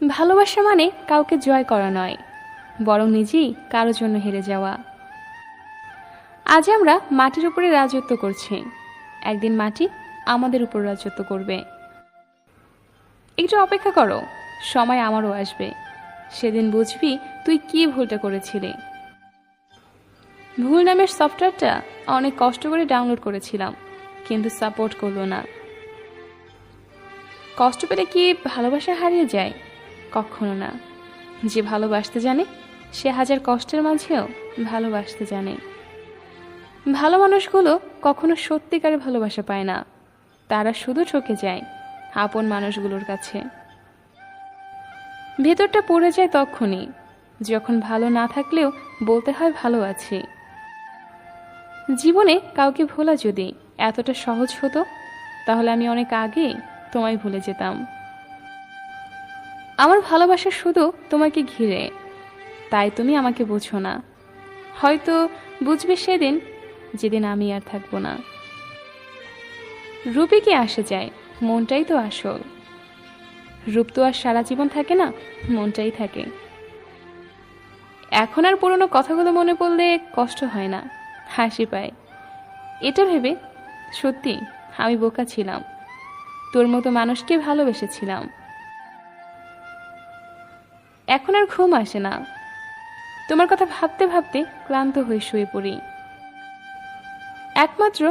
ভালোবাসা মানে কাউকে জয় করা নয়, বরং নিজেই কারো জন্য হেরে যাওয়া। আজ আমরা মাটির উপরে রাজত্ব করছি, একদিন মাটি আমাদের উপর রাজত্ব করবে। একটু অপেক্ষা করো, সময় আমারও আসবে। সেদিন বুঝবি তুই কি ভুলটা করেছিলি। ভুল নামের সফটওয়্যারটা অনেক কষ্ট করে ডাউনলোড করেছিলাম, কিন্তু সাপোর্ট করলো না। কষ্ট পেলে কি ভালোবাসা হারিয়ে যায়? কখনো না। যে ভালোবাসতে জানে সে হাজার কষ্টের মাঝেও ভালোবাসতে জানে। ভালো মানুষগুলো কখনো সত্যিকারের ভালোবাসা পায় না, তারা শুধু ঠকে যায় আপন মানুষগুলোর কাছে। ভেতরটা পড়ে যায় তখনই যখন ভালো না থাকলেও বলতে হয় ভালো আছি। জীবনে কাউকে ভোলা যদি এতটা সহজ হতো, তাহলে আমি অনেক আগে তোমায় ভুলে যেতাম। আমার ভালোবাসা শুধু তোমাকে ঘিরে, তাই তুমি আমাকে বুঝো না। হয়তো বুঝবে সেদিন, যেদিন আমি আর থাকবো না। রূপে কি আসে যায়, মনটাই তো আসল। রূপ তো আর সারা জীবন থাকে না, মনটাই থাকে। এখন আর পুরনো কথাগুলো মনে পড়লে কষ্ট হয় না, হাসি পায়। এটা ভেবে সত্যি আমি বোকা ছিলাম, তোর মতো মানুষকে ভালোবেসেছিলাম। এখন আর ঘুম আসে না, তোমার কথা ভাবতে ভাবতে ক্লান্ত হয়ে শুয়ে পড়ি। একমাত্র